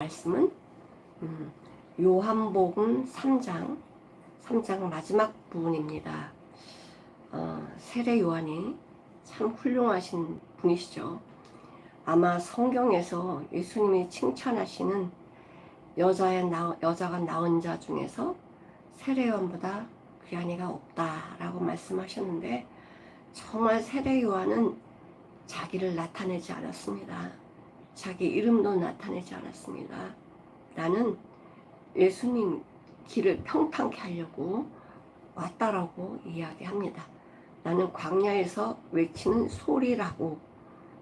말씀은 요한복음 3장 마지막 부분입니다. 세례 요한이 참 훌륭하신 분이시죠. 아마 성경에서 예수님이 칭찬하시는 여자가 낳은 자 중에서 세례 요한보다 귀한 이가 없다라고 말씀하셨는데, 정말 세례 요한은 자기를 나타내지 않았습니다. 자기 이름도 나타내지 않았습니다. 나는 예수님 길을 평탄케 하려고 왔다라고 이야기합니다. 나는 광야에서 외치는 소리라고,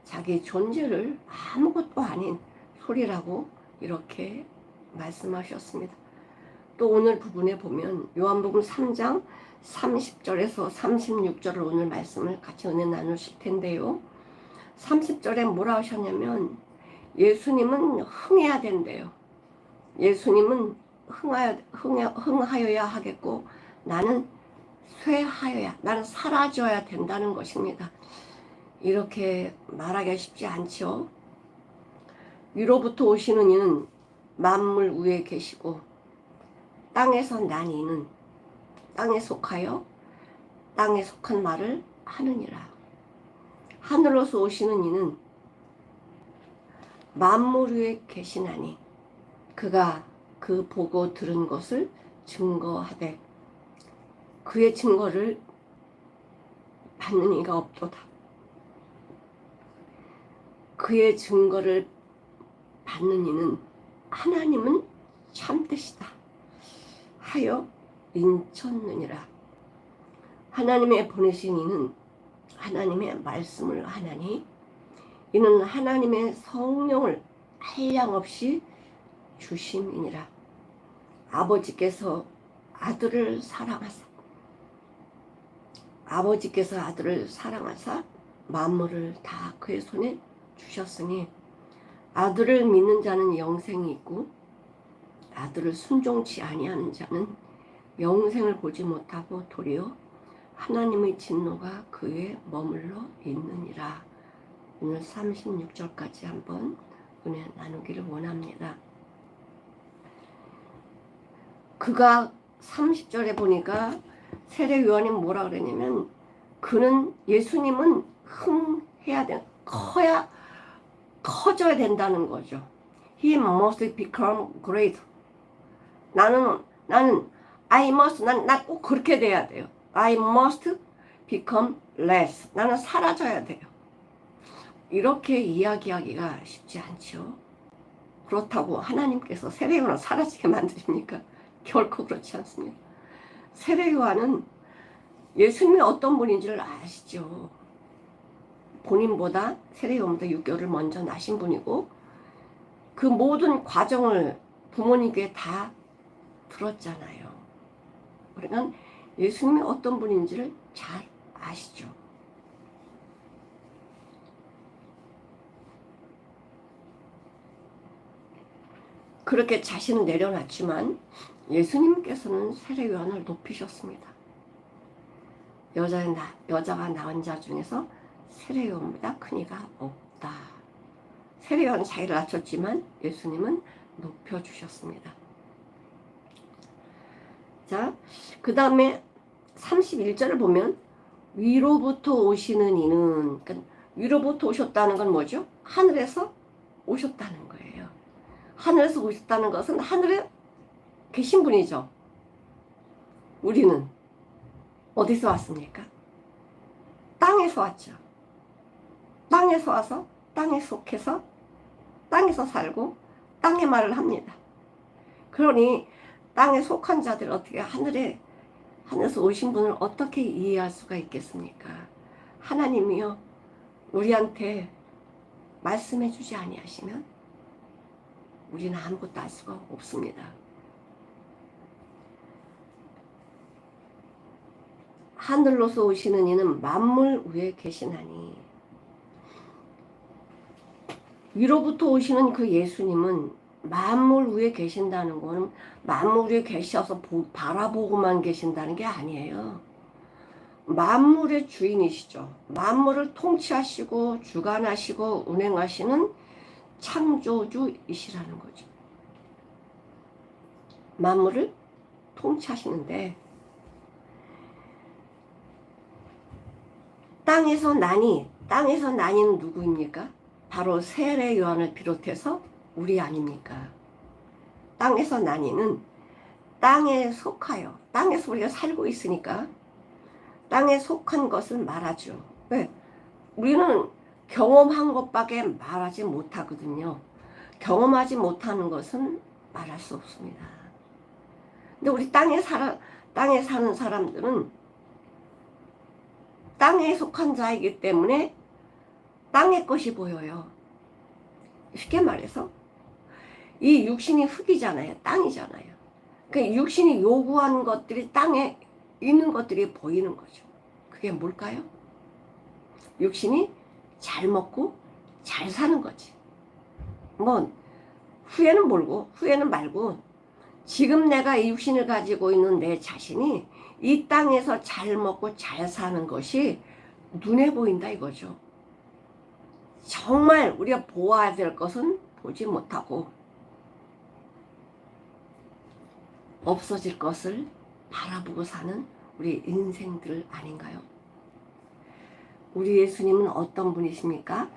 자기 존재를 아무것도 아닌 소리라고 이렇게 말씀하셨습니다. 또 오늘 부분에 보면 요한복음 3장 30절에서 36절을 오늘 말씀을 같이 은혜 나누실 텐데요. 30절에 뭐라 하셨냐면, 예수님은 흥해야 된대요. 예수님은 흥하여야 하겠고, 나는 쇠하여야, 나는 사라져야 된다는 것입니다. 이렇게 말하기가 쉽지 않죠. 위로부터 오시는 이는 만물 위에 계시고, 땅에서 난 이는 땅에 속하여 땅에 속한 말을 하느니라. 하늘로서 오시는 이는 만물 위에 계시나니 그가 그 보고 들은 것을 증거하되 그의 증거를 받는 이가 없도다. 그의 증거를 받는 이는 하나님은 참되시다 하여 인쳤느니라. 하나님의 보내신 이는 하나님의 말씀을 하나니 이는 하나님의 성령을 한량없이 주심이니라. 아버지께서 아들을 사랑하사 만물을 다 그의 손에 주셨으니 아들을 믿는 자는 영생이 있고 아들을 순종치 아니하는 자는 영생을 보지 못하고 도리어 하나님의 진노가 그에 머물러 있느니라. 오늘 36절까지 한번 은혜 나누기를 원합니다. 그가 30절에 보니까 세례 요한이 뭐라 그러냐면, 그는 예수님은 흥해야 돼, 커져야 된다는 거죠. He must become great. 나는 난 꼭 그렇게 돼야 돼요. I must become less. 나는 사라져야 돼요. 이렇게 이야기하기가 쉽지 않죠. 그렇다고 하나님께서 세례 요한을 사라지게 만드십니까? 결코 그렇지 않습니다. 세례 요한은 예수님이 어떤 분인지를 아시죠. 본인보다 세례 요한보다 6개월을 먼저 나신 분이고, 그 모든 과정을 부모님께 다 들었잖아요. 그러니까 예수님이 어떤 분인지를 잘 아시죠. 그렇게 자신을 내려놨지만 예수님께서는 세례 요한을 높이셨습니다. 여자가 낳은 자 중에서 세례 요한보다 큰 이가 없다. 세례 요한은 자기를 낮췄지만 예수님은 높여주셨습니다. 자, 그 다음에 31절을 보면 위로부터 오시는 이는, 그러니까 위로부터 오셨다는 건 뭐죠? 하늘에서 오셨다는 거예요. 하늘에서 오셨다는 것은 하늘에 계신 분이죠. 우리는 어디서 왔습니까? 땅에서 왔죠. 땅에서 와서 땅에 속해서 땅에서 살고 땅의 말을 합니다. 그러니 땅에 속한 자들 어떻게 하늘에서 오신 분을 어떻게 이해할 수가 있겠습니까? 하나님이요, 우리한테 말씀해 주지 아니하시면 우리는 아무것도 알 수가 없습니다. 하늘로서 오시는 이는 만물 위에 계시나니, 위로부터 오시는 그 예수님은 만물 위에 계신다는 거는 만물 위에 계셔서 바라보고만 계신다는 게 아니에요. 만물의 주인이시죠. 만물을 통치하시고 주관하시고 운행하시는 창조주이시라는 거죠. 만물을 통치하시는데 땅에서 나니는 누구입니까? 바로 세례 요한을 비롯해서 우리 아닙니까? 땅에서 나니는 땅에 속하여, 땅에서 우리가 살고 있으니까 땅에 속한 것을 말하죠. 왜? 우리는 경험한 것밖에 말하지 못하거든요. 경험하지 못하는 것은 말할 수 없습니다. 근데 우리 땅에 사는 사람들은 땅에 속한 자이기 때문에 땅의 것이 보여요. 쉽게 말해서 이 육신이 흙이잖아요. 땅이잖아요. 그 육신이 요구하는 것들이 땅에 있는 것들이 보이는 거죠. 그게 뭘까요? 육신이 잘 먹고 잘 사는 거지. 뭐 후회는 말고 지금 내가 이 육신을 가지고 있는 내 자신이 이 땅에서 잘 먹고 잘 사는 것이 눈에 보인다 이거죠. 정말 우리가 보아야 될 것은 보지 못하고 없어질 것을 바라보고 사는 우리 인생들 아닌가요? 우리 예수님은 어떤 분이십니까?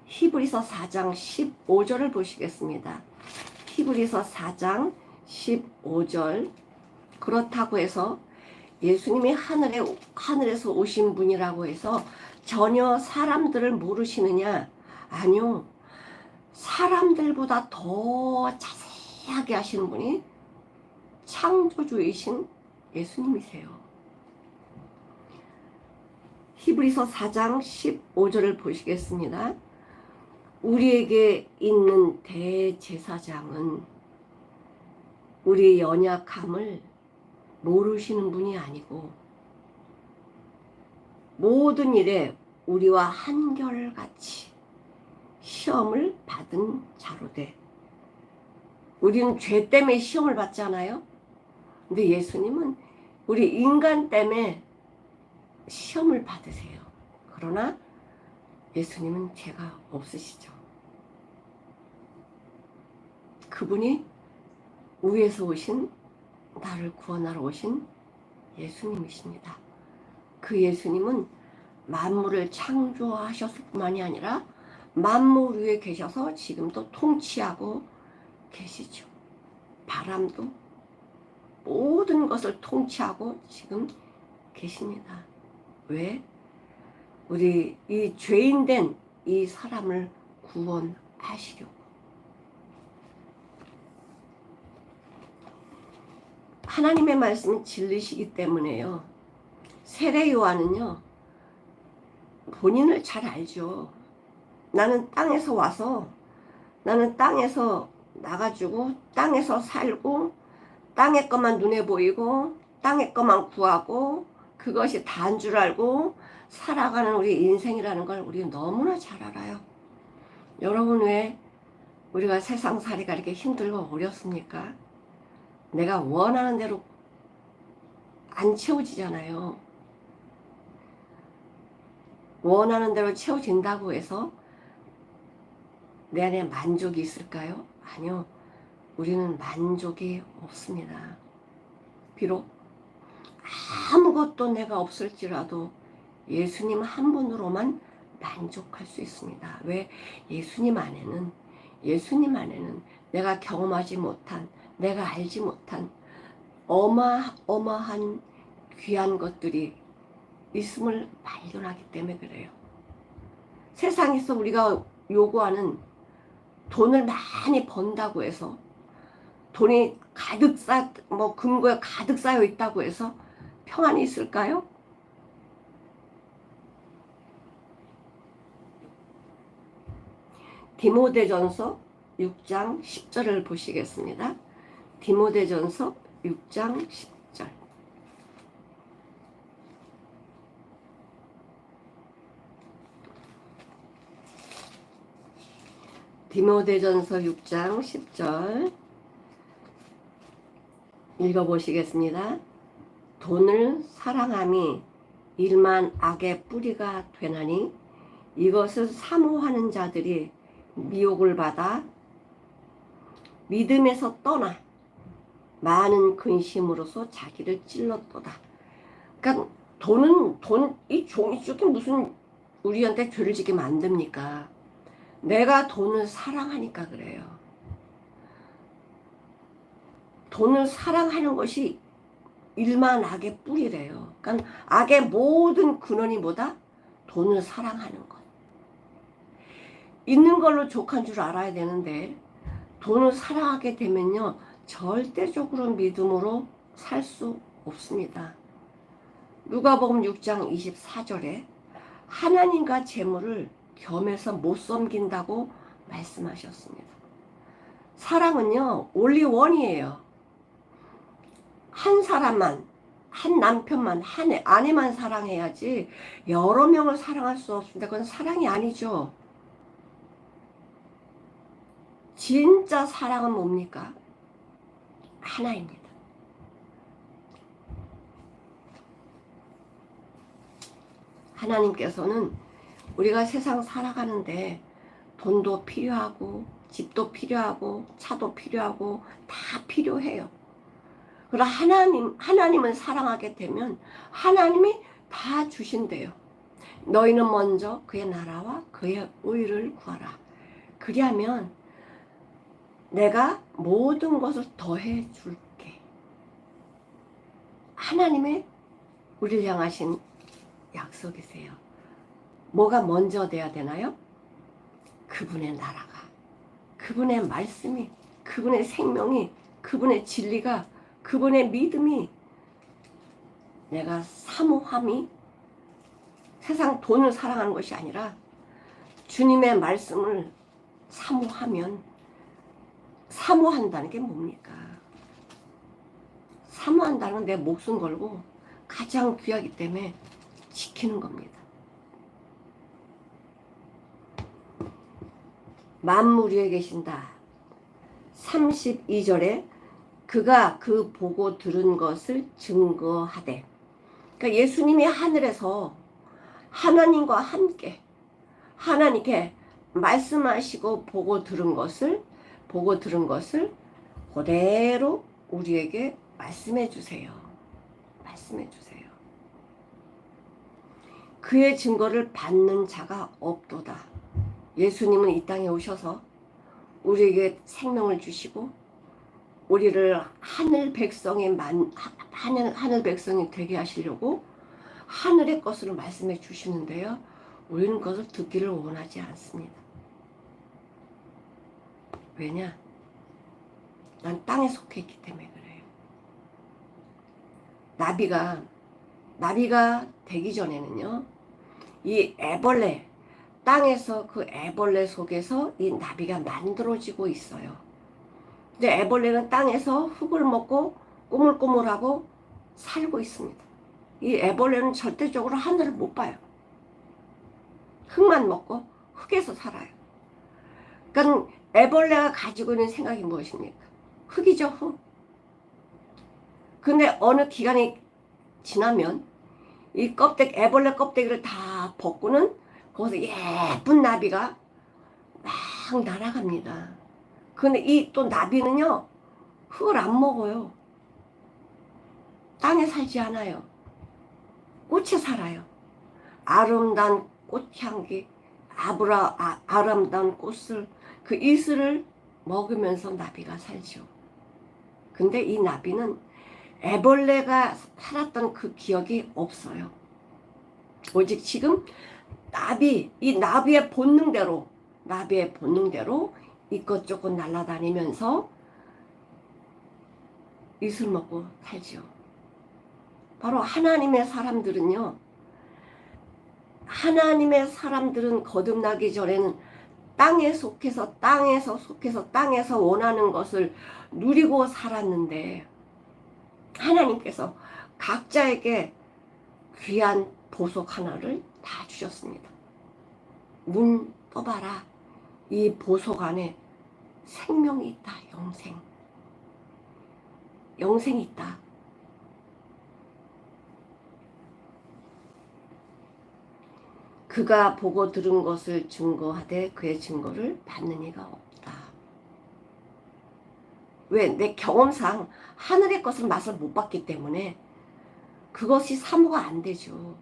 히브리서 4장 15절을 보시겠습니다. 히브리서 4장 15절. 그렇다고 해서 예수님이 하늘에서 오신 분이라고 해서 전혀 사람들을 모르시느냐? 아니요. 사람들보다 더 자세하게 하시는 분이 창조주이신 예수님이세요. 히브리서 4장 15절을 보시겠습니다. 우리에게 있는 대제사장은 우리의 연약함을 모르시는 분이 아니고 모든 일에 우리와 한결같이 시험을 받은 자로되. 우리는 죄 때문에 시험을 받잖아요. 근데 예수님은 우리 인간 때문에 시험을 받으세요. 그러나 예수님은 죄가 없으시죠. 그분이 위에서 오신, 나를 구원하러 오신 예수님이십니다. 그 예수님은 만물을 창조하셨을 뿐만이 아니라 만물 위에 계셔서 지금도 통치하고 계시죠. 바람도 모든 것을 통치하고 지금 계십니다. 왜? 우리 이 죄인된 이 사람을 구원하시려고. 하나님의 말씀은 진리시기 때문에요. 세례 요한은요, 본인을 잘 알죠. 나는 땅에서 와서, 나는 땅에서 나가지고 땅에서 살고 땅의 것만 눈에 보이고 땅의 것만 구하고 그것이 다인 줄 알고 살아가는 우리 인생이라는 걸 우리 너무나 잘 알아요. 여러분, 왜 우리가 세상살이가 이렇게 힘들고 어렵습니까? 내가 원하는 대로 안 채워지잖아요. 원하는 대로 채워진다고 해서 내 안에 만족이 있을까요? 아니요. 우리는 만족이 없습니다. 비록 아무것도 내가 없을지라도 예수님 한 분으로만 만족할 수 있습니다. 왜? 예수님 안에는 내가 경험하지 못한, 내가 알지 못한 어마어마한 귀한 것들이 있음을 발견하기 때문에 그래요. 세상에서 우리가 요구하는 돈을 많이 번다고 해서, 돈이 가득 금고에 가득 쌓여 있다고 해서 평안이 있을까요? 디모데전서 6장 10절을 보시겠습니다. 디모데전서 6장 10절. 디모데전서 6장 10절 읽어보시겠습니다. 돈을 사랑함이 일만 악의 뿌리가 되나니 이것을 사모하는 자들이 미혹을 받아 믿음에서 떠나 많은 근심으로서 자기를 찔렀도다. 그러니까 이 종이 쪽이 무슨 우리한테 죄를 지게 만듭니까? 내가 돈을 사랑하니까 그래요. 돈을 사랑하는 것이 일만 악의 뿌리래요. 그러니까 악의 모든 근원이 뭐다? 돈을 사랑하는 것. 있는 걸로 족한 줄 알아야 되는데 돈을 사랑하게 되면요, 절대적으로 믿음으로 살 수 없습니다. 누가복음 6장 24절에 하나님과 재물을 겸해서 못 섬긴다고 말씀하셨습니다. 사랑은요, only one이에요. 한 사람만, 한 남편만, 한 아내만 사랑해야지 여러 명을 사랑할 수 없습니다. 그건 사랑이 아니죠. 진짜 사랑은 뭡니까? 하나입니다. 하나님께서는 우리가 세상 살아가는데 돈도 필요하고 집도 필요하고 차도 필요하고 다 필요해요. 그러나 하나님을 사랑하게 되면 하나님이 다 주신대요. 너희는 먼저 그의 나라와 그의 의를 구하라. 그리하면 내가 모든 것을 더해 줄게. 하나님의 우리를 향하신 약속이세요. 뭐가 먼저 돼야 되나요? 그분의 나라가, 그분의 말씀이, 그분의 생명이, 그분의 진리가, 그분의 믿음이, 내가 사모함이 세상 돈을 사랑하는 것이 아니라 주님의 말씀을 사모하면, 사모한다는 게 뭡니까? 사모한다는 건 내 목숨 걸고 가장 귀하기 때문에 지키는 겁니다. 만물 위에 계신다. 32절에 그가 그 보고 들은 것을 증거하되, 그러니까 예수님이 하늘에서 하나님과 함께 하나님께 말씀하시고 보고 들은 것을 그대로 우리에게 말씀해 주세요. 말씀해 주세요. 그의 증거를 받는 자가 없도다. 예수님은 이 땅에 오셔서 우리에게 생명을 주시고 우리를 하늘 백성이 되게 하시려고 하늘의 것으로 말씀해 주시는데요, 우리는 그것을 듣기를 원하지 않습니다. 왜냐? 난 땅에 속해 있기 때문에 그래요. 나비가 되기 전에는요, 이 애벌레, 땅에서 그 애벌레 속에서 이 나비가 만들어지고 있어요. 근데 애벌레는 땅에서 흙을 먹고 꼬물꼬물하고 살고 있습니다. 이 애벌레는 절대적으로 하늘을 못 봐요. 흙만 먹고 흙에서 살아요. 그러니까 애벌레가 가지고 있는 생각이 무엇입니까? 흙이죠, 흙. 근데 어느 기간이 지나면 이 애벌레 껍데기를 다 벗고는 거기서 예쁜 나비가 막 날아갑니다. 근데 이 또 나비는요, 흙을 안 먹어요. 땅에 살지 않아요. 꽃에 살아요. 아름다운 꽃향기, 아름다운 꽃을, 그 이슬을 먹으면서 나비가 살죠. 근데 이 나비는 애벌레가 살았던 그 기억이 없어요. 오직 지금 이 나비의 본능대로 이것저것 날아다니면서 이슬 먹고 살죠. 바로 하나님의 사람들은 거듭나기 전에는 땅에서 원하는 것을 누리고 살았는데, 하나님께서 각자에게 귀한 보석 하나를 다 주셨습니다. 문 떠봐라. 이 보석 안에 생명이 있다. 영생이 있다. 그가 보고 들은 것을 증거하되 그의 증거를 받는 이가 없다. 왜? 내 경험상 하늘의 것을 맛을 못 봤기 때문에 그것이 사모가 안 되죠.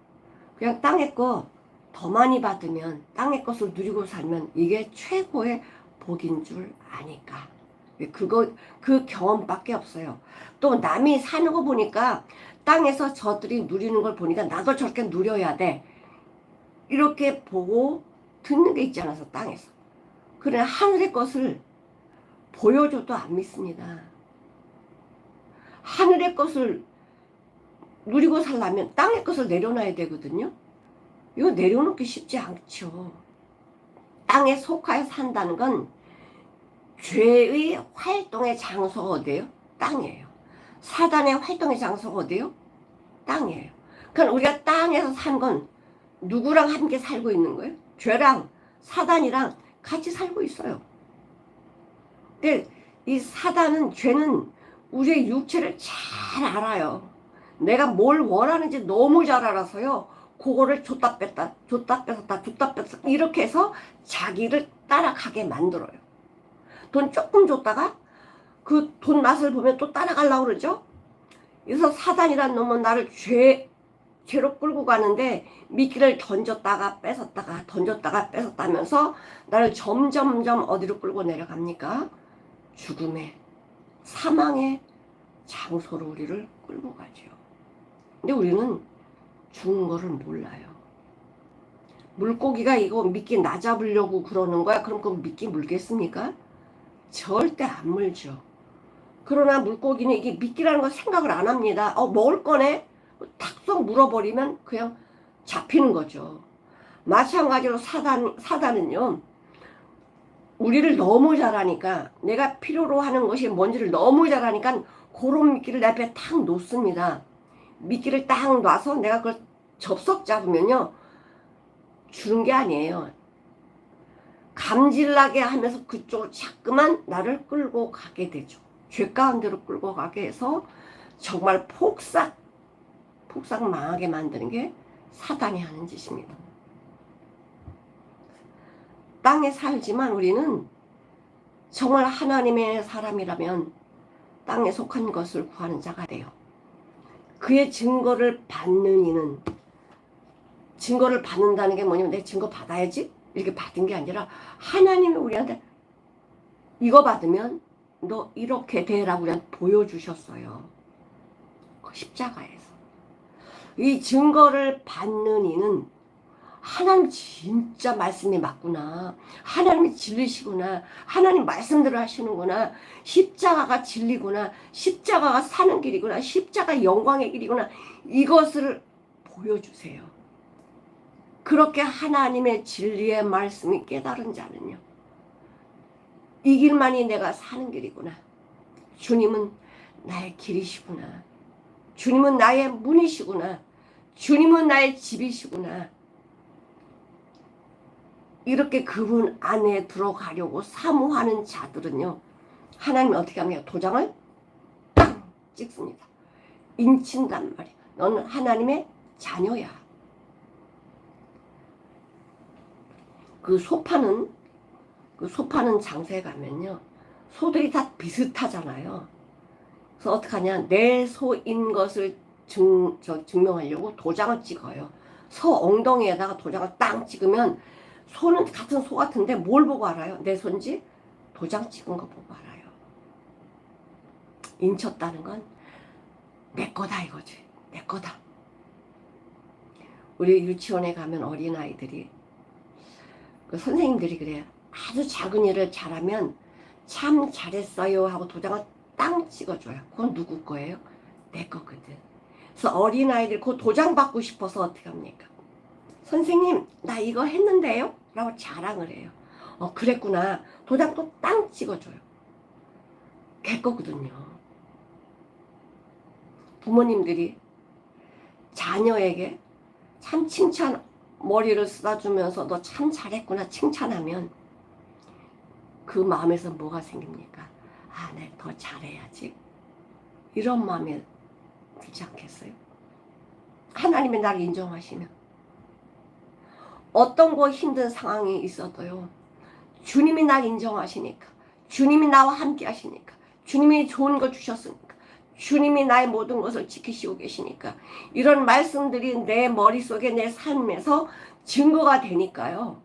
그냥 땅의 거 더 많이 받으면, 땅의 것을 누리고 살면 이게 최고의 복인 줄 아니까. 그 경험밖에 없어요. 또 남이 사는 거 보니까, 땅에서 저들이 누리는 걸 보니까 나도 저렇게 누려야 돼, 이렇게 보고 듣는 게 있지 않아서 땅에서. 그래 하늘의 것을 보여줘도 안 믿습니다. 하늘의 것을 누리고 살려면 땅의 것을 내려놔야 되거든요. 이거 내려놓기 쉽지 않죠. 땅에 속하여 산다는 건 죄의 활동의 장소가 어디예요? 땅이에요. 사단의 활동의 장소가 어디예요? 땅이에요. 그러니까 우리가 땅에서 산 건 누구랑 함께 살고 있는 거예요? 죄랑 사단이랑 같이 살고 있어요. 근데 이 사단은, 죄는 우리의 육체를 잘 알아요. 내가 뭘 원하는지 너무 잘 알아서요, 그거를 줬다 뺐다 줬다 뺏었다 줬다 뺐었다 이렇게 해서 자기를 따라가게 만들어요. 돈 조금 줬다가 그 돈 맛을 보면 또 따라가려고 그러죠. 그래서 사단이란 놈은 나를 죄로 끌고 가는데, 미끼를 던졌다가 뺏었다가 던졌다가 뺏었다 하면서 나를 점점점 어디로 끌고 내려갑니까? 죽음의, 사망의 장소로 우리를 끌고 가죠. 근데 우리는 죽은 거를 몰라요. 물고기가 이거 미끼 나 잡으려고 그러는 거야? 그럼 그 미끼 물겠습니까? 절대 안 물죠. 그러나 물고기는 이게 미끼라는 걸 생각을 안 합니다. 먹을 거네? 탁 물어버리면 그냥 잡히는 거죠. 마찬가지로 사단은요, 우리를 너무 잘 아니까, 내가 필요로 하는 것이 뭔지를 너무 잘 아니까 그런 미끼를 내 앞에 탁 놓습니다. 미끼를 딱 놔서 내가 그걸 접속 잡으면요, 주는 게 아니에요. 감질나게 하면서 그쪽으로 자꾸만 나를 끌고 가게 되죠. 죄 가운데로 끌고 가게 해서 정말 폭삭 망하게 만드는 게 사단이 하는 짓입니다. 땅에 살지만 우리는 정말 하나님의 사람이라면 땅에 속한 것을 구하는 자가 돼요. 그의 증거를 받는 이는, 증거를 받는다는 게 뭐냐면, 내 증거 받아야지 이렇게 받은 게 아니라, 하나님이 우리한테 이거 받으면 너 이렇게 되라고 우리한테 보여주셨어요. 그 십자가에서. 이 증거를 받는 이는 하나님 진짜 말씀이 맞구나, 하나님이 진리시구나, 하나님 말씀대로 하시는구나, 십자가가 진리구나, 십자가가 사는 길이구나, 십자가 영광의 길이구나, 이것을 보여주세요. 그렇게 하나님의 진리의 말씀이 깨달은 자는요, 이 길만이 내가 사는 길이구나, 주님은 나의 길이시구나, 주님은 나의 문이시구나, 주님은 나의 집이시구나, 이렇게 그분 안에 들어가려고 사모하는 자들은요, 하나님이 어떻게 합니까? 도장을 땅 찍습니다. 인친단 말이야. 너는 하나님의 자녀야. 그 소 파는 장소에 가면요, 소들이 다 비슷하잖아요. 그래서 어떡하냐, 내 소인 것을 증명하려고 도장을 찍어요. 소 엉덩이에다가 도장을 땅 찍으면, 소는 같은 소 같은데 뭘 보고 알아요? 내 손지? 도장 찍은 거 보고 알아요. 인쳤다는 건 내 거다 이거지. 내 거다. 우리 유치원에 가면 어린아이들이, 그 선생님들이 그래요. 아주 작은 일을 잘하면 참 잘했어요 하고 도장을 땅 찍어줘요. 그건 누구 거예요? 내 거거든. 그래서 어린아이들 그 도장 받고 싶어서 어떻게 합니까? 선생님, 나 이거 했는데요? 라고 자랑을 해요. 그랬구나. 도장도 땅 찍어줘요. 걔 거거든요. 부모님들이 자녀에게 참 칭찬, 머리를 쓰다주면서 너 참 잘했구나 칭찬하면 그 마음에서 뭐가 생깁니까? 아, 내 더 잘해야지. 이런 마음에 들지 않겠어요? 하나님이 나를 인정하시면, 어떤 거 힘든 상황이 있어도요, 주님이 날 인정하시니까, 주님이 나와 함께 하시니까, 주님이 좋은 거 주셨으니까. 주님이 나의 모든 것을 지키시고 계시니까. 이런 말씀들이 내 머릿속에 내 삶에서 증거가 되니까요.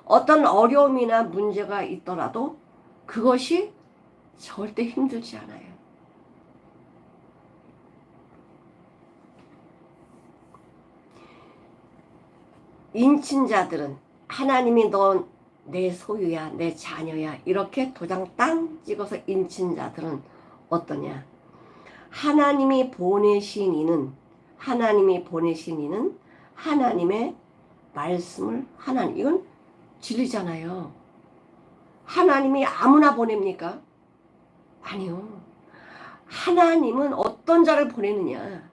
어떤 어려움이나 문제가 있더라도 그것이 절대 힘들지 않아요. 인친자들은 하나님이 너 내 소유야, 내 자녀야, 이렇게 도장 땅 찍어서 인친자들은 어떠냐? 하나님이 보내신 이는 하나님의 말씀을 이건 진리잖아요. 하나님이 아무나 보냅니까? 아니요. 하나님은 어떤 자를 보내느냐?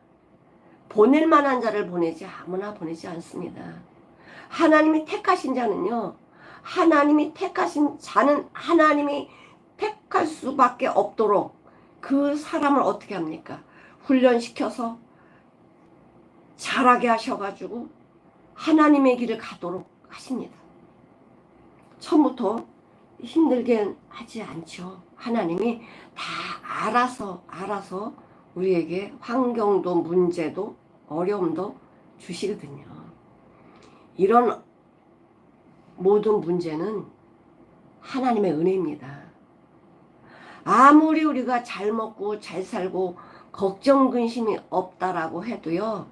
보낼 만한 자를 보내지 아무나 보내지 않습니다. 하나님이 택하신 자는요. 하나님이 택하신 자는 하나님이 택할 수밖에 없도록 그 사람을 어떻게 합니까? 훈련시켜서 잘하게 하셔가지고 하나님의 길을 가도록 하십니다. 처음부터 힘들게 하지 않죠. 하나님이 다 알아서 우리에게 환경도 문제도 어려움도 주시거든요. 이런 모든 문제는 하나님의 은혜입니다. 아무리 우리가 잘 먹고 잘 살고 걱정 근심이 없다라고 해도요.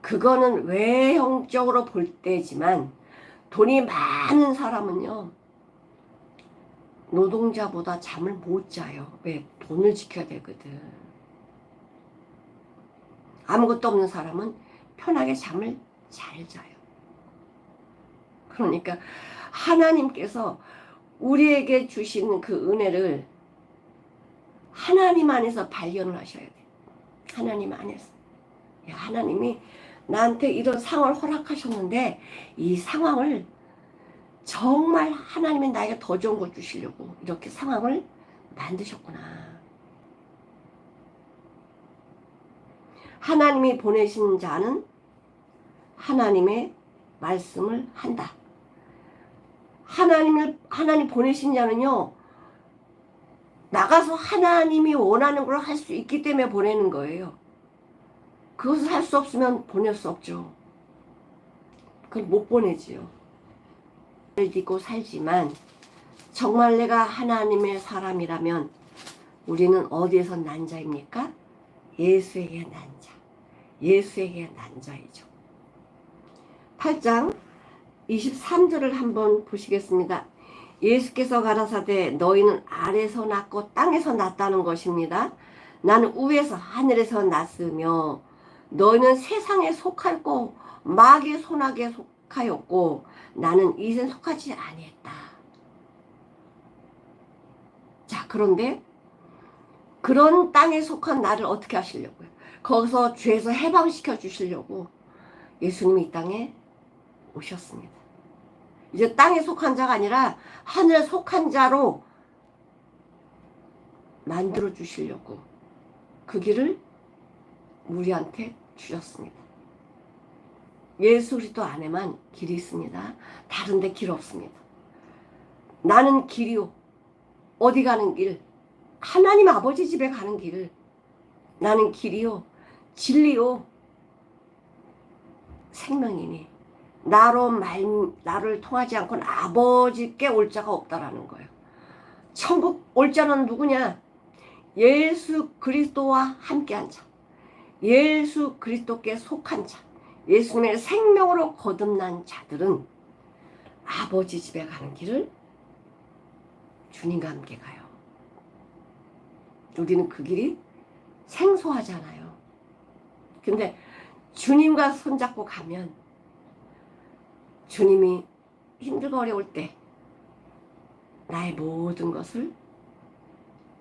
그거는 외형적으로 볼 때지만 돈이 많은 사람은요. 노동자보다 잠을 못 자요. 왜? 돈을 지켜야 되거든. 아무것도 없는 사람은 편하게 잠을 잘 자요. 그러니까 하나님께서 우리에게 주시는 그 은혜를 하나님 안에서 발견을 하셔야 돼요. 하나님 안에서. 하나님이 나한테 이런 상황을 허락하셨는데 이 상황을 정말 하나님이 나에게 더 좋은 거 주시려고 이렇게 상황을 만드셨구나. 하나님이 보내신 자는 하나님의 말씀을 한다. 하나님 보내신 자는요. 나가서 하나님이 원하는 걸 할 수 있기 때문에 보내는 거예요. 그것을 할 수 없으면 보낼 수 없죠. 그걸 못 보내지요. 믿고 살지만 정말 내가 하나님의 사람이라면 우리는 어디에서 난 자입니까? 예수에게 난 자. 예수에게 난 자이죠. 8장 23절을 한번 보시겠습니다. 예수께서 가라사대 너희는 아래서 났고 땅에서 났다는 것입니다. 나는 위에서 하늘에서 났으며 너희는 세상에 속하였고 마귀의 손아귀에 속하였고 나는 이젠 속하지 아니했다. 자, 그런데 그런 땅에 속한 나를 어떻게 하시려고요? 거기서 죄에서 해방시켜 주시려고 예수님이 이 땅에 오셨습니다. 이제 땅에 속한 자가 아니라 하늘에 속한 자로 만들어 주시려고 그 길을 우리한테 주셨습니다. 예수 그리스도 안에만 길이 있습니다. 다른 데 길 없습니다. 나는 길이요. 어디 가는 길? 하나님 아버지 집에 가는 길. 나는 길이요. 진리요. 생명이니 나를 통하지 않고는 아버지께 올 자가 없다라는 거예요. 천국 올 자는 누구냐? 예수 그리스도와 함께한 자. 예수 그리스도께 속한 자. 예수님의 생명으로 거듭난 자들은 아버지 집에 가는 길을 주님과 함께 가요. 우리는 그 길이 생소하잖아요. 근데 주님과 손잡고 가면 주님이 힘들고 어려울 때 나의 모든 것을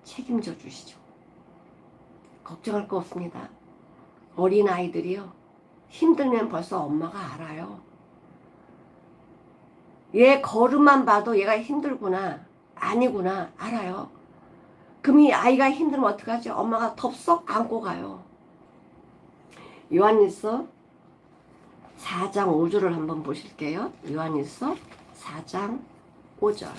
책임져 주시죠. 걱정할 거 없습니다. 어린아이들이요. 힘들면 벌써 엄마가 알아요. 얘 걸음만 봐도 얘가 힘들구나. 아니구나. 알아요. 그럼 이 아이가 힘들면 어떡하죠? 엄마가 덥석 안고 가요. 요한일서 4장 5절을 한번 보실게요. 요한일서 4장 5절.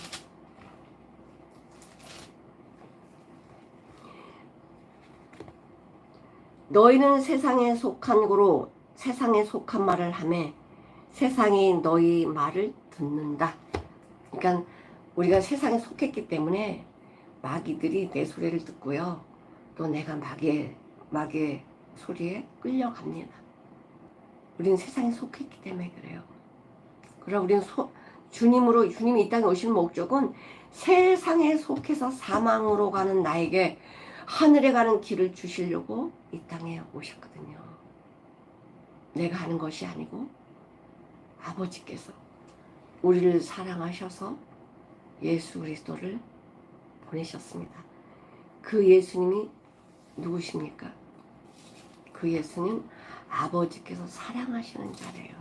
너희는 세상에 속한 고로 세상에 속한 말을 하매 세상이 너희 말을 듣는다. 그러니까 우리가 세상에 속했기 때문에 마귀들이 내 소리를 듣고요. 또 내가 마귀의 소리에 끌려갑니다. 우리는 세상에 속했기 때문에 그래요. 그럼 우리는 주님이 이 땅에 오시는 목적은 세상에 속해서 사망으로 가는 나에게 하늘에 가는 길을 주시려고 이 땅에 오셨거든요. 내가 하는 것이 아니고 아버지께서 우리를 사랑하셔서 예수 그리스도를 보내셨습니다. 그 예수님이 누구십니까? 그 예수님 아버지께서 사랑하시는 자래요.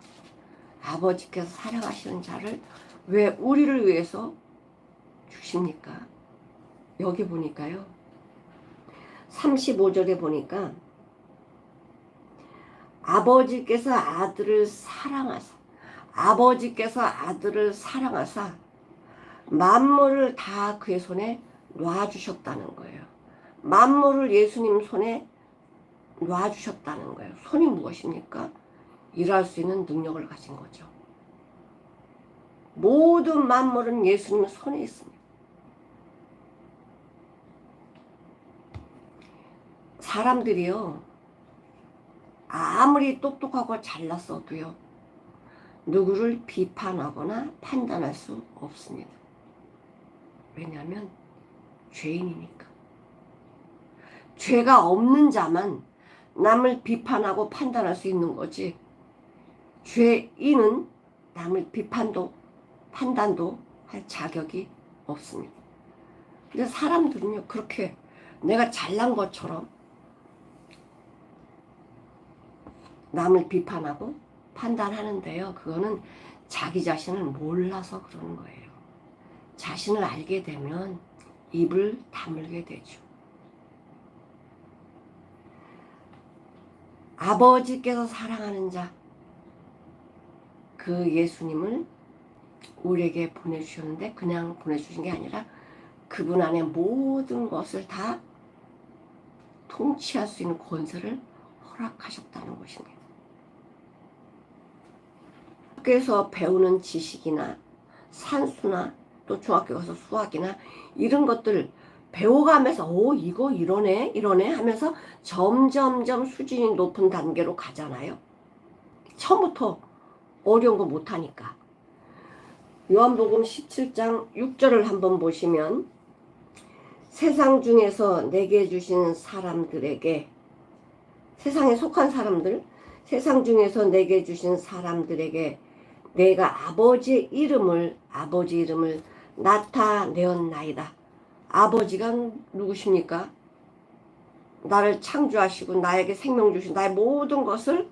아버지께서 사랑하시는 자를 왜 우리를 위해서 주십니까? 여기 보니까요. 35절에 보니까 아버지께서 아들을 사랑하사 만물을 다 그의 손에 놔주셨다는 거예요. 만물을 예수님 손에 놔주셨다는 거예요. 손이 무엇입니까? 일할 수 있는 능력을 가진 거죠. 모든 만물은 예수님 손에 있습니다. 사람들이요, 아무리 똑똑하고 잘났어도요, 누구를 비판하거나 판단할 수 없습니다. 왜냐하면 죄인이니까. 죄가 없는 자만 남을 비판하고 판단할 수 있는 거지, 죄인은 남을 비판도 판단도 할 자격이 없습니다. 근데 사람들은요, 그렇게 내가 잘난 것처럼 남을 비판하고 판단하는데요, 그거는 자기 자신을 몰라서 그러는 거예요. 자신을 알게 되면 입을 다물게 되죠. 아버지께서 사랑하는 자, 그 예수님을 우리에게 보내주셨는데 그냥 보내주신 게 아니라 그분 안에 모든 것을 다 통치할 수 있는 권세를 허락하셨다는 것입니다. 학교에서 배우는 지식이나 산수나 또 중학교 가서 수학이나 이런 것들 배워가면서 이거 이러네 하면서 점점점 수준이 높은 단계로 가잖아요. 처음부터 어려운 거 못하니까. 요한복음 17장 6절을 한번 보시면 세상 중에서 내게 주신 사람들에게, 세상에 속한 사람들, 세상 중에서 내게 주신 사람들에게 내가 아버지 이름을 나타내었나이다. 아버지가 누구십니까? 나를 창조하시고 나에게 생명 주신 나의 모든 것을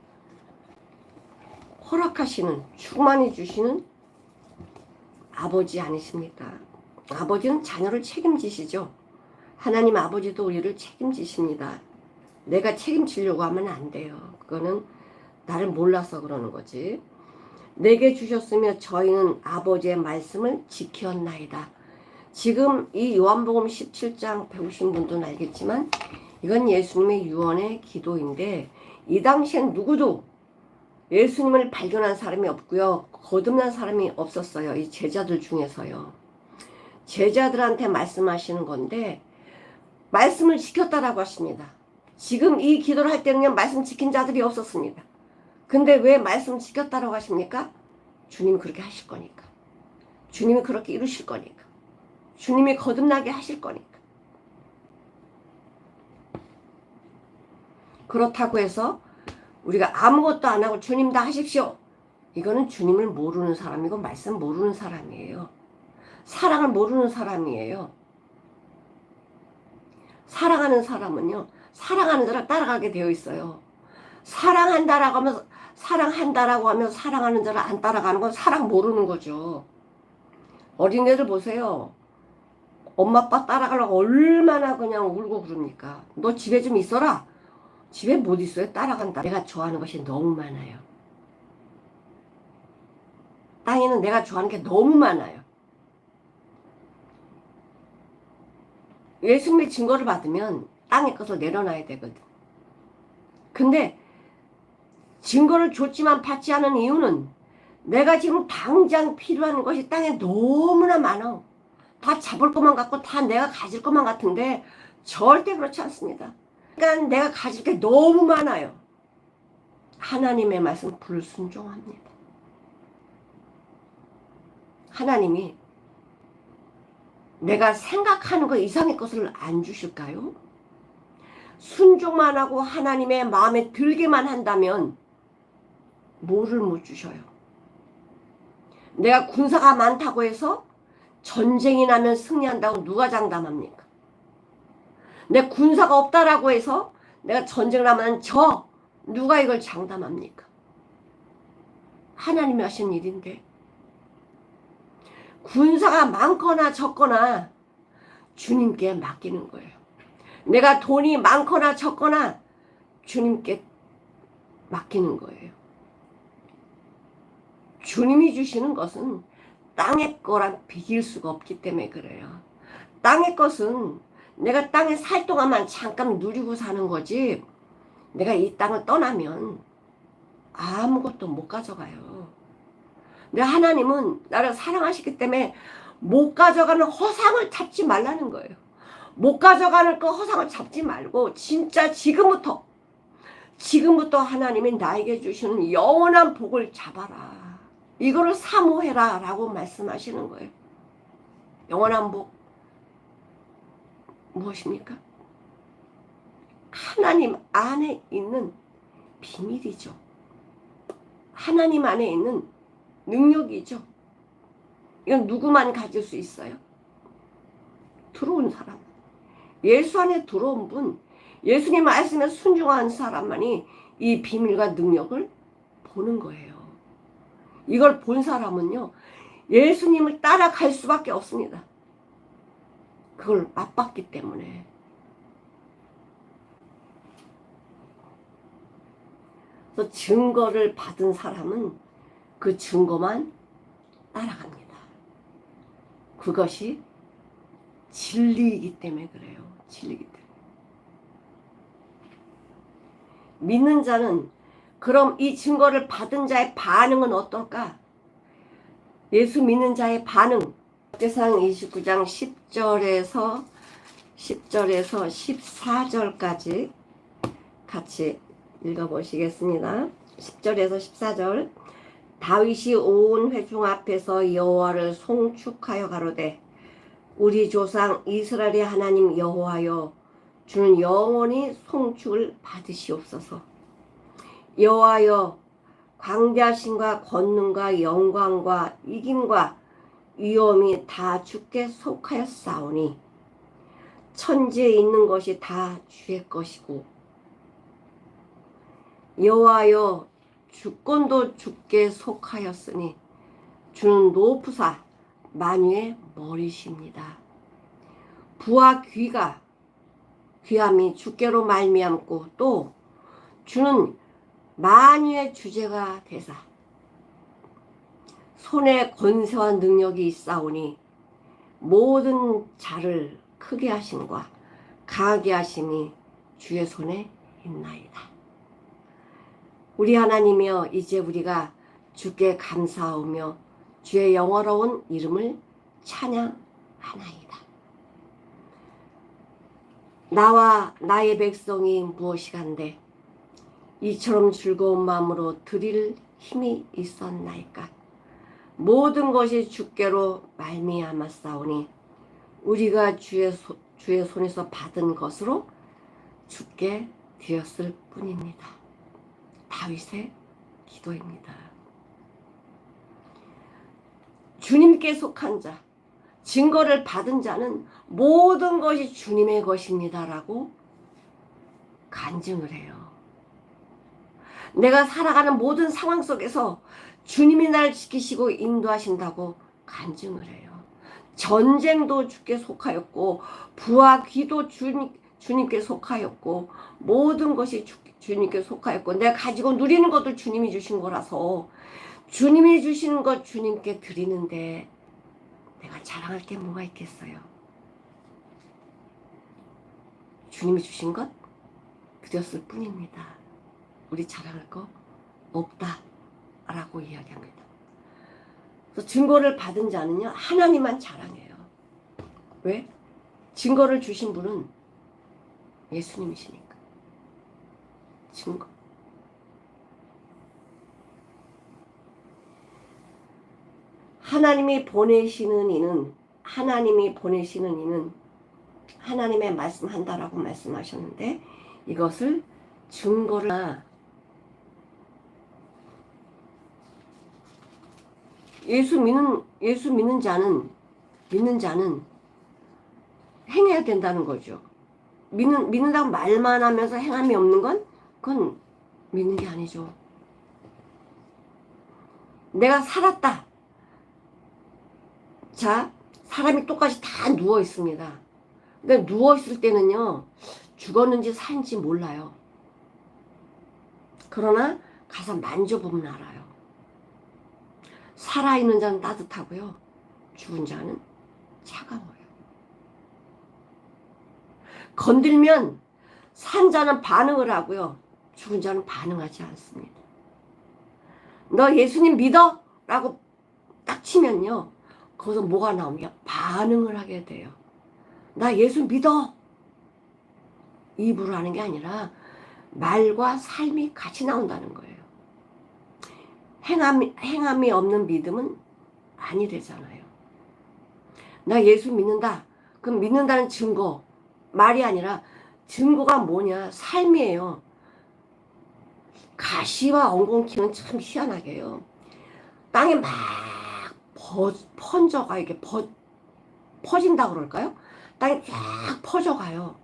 허락하시는, 충만히 주시는 아버지 아니십니까? 아버지는 자녀를 책임지시죠. 하나님 아버지도 우리를 책임지십니다. 내가 책임지려고 하면 안 돼요. 그거는 나를 몰라서 그러는 거지. 내게 주셨으며 저희는 아버지의 말씀을 지켰나이다. 지금 이 요한복음 17장 배우신 분들은 알겠지만 이건 예수님의 유언의 기도인데, 이 당시엔 누구도 예수님을 발견한 사람이 없고요, 거듭난 사람이 없었어요. 이 제자들 중에서요. 제자들한테 말씀하시는 건데 말씀을 지켰다라고 하십니다. 지금 이 기도를 할 때는요, 말씀 지킨 자들이 없었습니다. 근데 왜 말씀 지켰다라고 하십니까? 주님이 그렇게 하실 거니까. 주님이 그렇게 이루실 거니까. 주님이 거듭나게 하실 거니까. 그렇다고 해서 우리가 아무것도 안 하고 주님 다 하십시오, 이거는 주님을 모르는 사람이고 말씀 모르는 사람이에요. 사랑을 모르는 사람이에요. 사랑하는 사람은요, 사랑하는 자를 따라가게 되어 있어요. 사랑한다라고 하면서 사랑하는 자를 안 따라가는 건 사랑 모르는 거죠. 어린애들 보세요. 엄마 아빠 따라가려고 얼마나 그냥 울고 그럽니까? 너 집에 좀 있어라. 집에 못 있어요. 따라간다. 내가 좋아하는 것이 너무 많아요. 땅에는 내가 좋아하는 게 너무 많아요. 예수님의 증거를 받으면 땅의 것을 내려놔야 되거든. 근데 증거를 줬지만 받지 않은 이유는 내가 지금 당장 필요한 것이 땅에 너무나 많아. 다 잡을 것만 같고 다 내가 가질 것만 같은데 절대 그렇지 않습니다. 그러니까 내가 가질 게 너무 많아요. 하나님의 말씀 불순종합니다. 하나님이 내가 생각하는 것 이상의 것을 안 주실까요? 순종만 하고 하나님의 마음에 들게만 한다면 뭐를 못 주셔요? 내가 군사가 많다고 해서 전쟁이 나면 승리한다고 누가 장담합니까? 내 군사가 없다라고 해서 내가 전쟁을 하면 누가 이걸 장담합니까? 하나님이 하신 일인데 군사가 많거나 적거나 주님께 맡기는 거예요. 내가 돈이 많거나 적거나 주님께 맡기는 거예요. 주님이 주시는 것은 땅의 거랑 비길 수가 없기 때문에 그래요. 땅의 것은 내가 땅에 살 동안만 잠깐 누리고 사는 거지 내가 이 땅을 떠나면 아무것도 못 가져가요. 근데 하나님은 나를 사랑하시기 때문에 못 가져가는 허상을 잡지 말라는 거예요. 못 가져가는 그 허상을 잡지 말고 진짜 지금부터 하나님이 나에게 주시는 영원한 복을 잡아라. 이거를 사모해라 라고 말씀하시는 거예요. 영원한 복 무엇입니까? 하나님 안에 있는 비밀이죠. 하나님 안에 있는 능력이죠. 이건 누구만 가질 수 있어요? 들어온 사람. 예수 안에 들어온 분, 예수님 말씀에 순종한 사람만이 이 비밀과 능력을 보는 거예요. 이걸 본 사람은요, 예수님을 따라갈 수밖에 없습니다. 그걸 맛봤기 때문에. 그래서 증거를 받은 사람은 그 증거만 따라갑니다. 그것이 진리이기 때문에 그래요. 진리이기 때문에. 믿는 자는 그럼 이 증거를 받은 자의 반응은 어떨까? 예수 믿는 자의 반응. 역대상 29장 10절에서 14절까지 같이 읽어보시겠습니다. 10절에서 14절. 다윗이 온 회중 앞에서 여호와를 송축하여 가로되 우리 조상 이스라엘의 하나님 여호와여 주는 영원히 송축을 받으시옵소서. 여호와여 광대하심과 권능과 영광과 이김과 위엄이 다 주께 속하였사오니 천지에 있는 것이 다 주의 것이고 여호와여 주권도 주께 속하였으니 주는 높으사 만유의 머리십니다. 부와 귀함이 주께로 말미암고 또 주는 만유의 주제가 되사 손에 권세와 능력이 있사오니 모든 자를 크게 하심과 강하게 하심이 주의 손에 있나이다. 우리 하나님이여 이제 우리가 주께 감사하며 주의 영화로운 이름을 찬양하나이다. 나와 나의 백성이 무엇이간데 이처럼 즐거운 마음으로 드릴 힘이 있었나이까. 모든 것이 주께로 말미암았사오니 우리가 주의 손에서 받은 것으로 주께 드렸을 뿐입니다. 다윗의 기도입니다. 주님께 속한 자, 증거를 받은 자는 모든 것이 주님의 것입니다라고 간증을 해요. 내가 살아가는 모든 상황 속에서 주님이 날 지키시고 인도하신다고 간증을 해요. 전쟁도 주께 속하였고 부와 귀도 주님께 속하였고 모든 것이 주님께 속하였고 내가 가지고 누리는 것도 주님이 주신 거라서 주님이 주시는 것 주님께 드리는데 내가 자랑할 게 뭐가 있겠어요? 주님이 주신 것 드렸을 뿐입니다. 우리 자랑할 거 없다라고 이야기합니다. 그래서 증거를 받은 자는요 하나님만 자랑해요. 왜? 증거를 주신 분은 예수님이시니까. 증거. 하나님이 보내시는 이는 하나님의 말씀한다라고 말씀하셨는데 이것을 증거를 예수 믿는 자는 행해야 된다는 거죠. 믿는다고 말만 하면서 행함이 없는 건 그건 믿는 게 아니죠. 내가 살았다. 자, 사람이 똑같이 다 누워 있습니다. 근데 누워 있을 때는요, 죽었는지 산지 몰라요. 그러나 가서 만져보면 알아요. 살아있는 자는 따뜻하고요, 죽은 자는 차가워요. 건들면 산 자는 반응을 하고요, 죽은 자는 반응하지 않습니다. 너 예수님 믿어? 라고 딱 치면요, 거기서 뭐가 나오냐? 반응을 하게 돼요. 나 예수 믿어. 입으로 하는 게 아니라 말과 삶이 같이 나온다는 거예요. 행함이 없는 믿음은 아니래잖아요. 나 예수 믿는다. 그럼 믿는다는 증거, 말이 아니라 증거가 뭐냐? 삶이에요. 가시와 엉겅퀴는 참 희한하게 해요. 땅에 막 번져가 이게 퍼진다 그럴까요? 땅에 쫙 퍼져가요.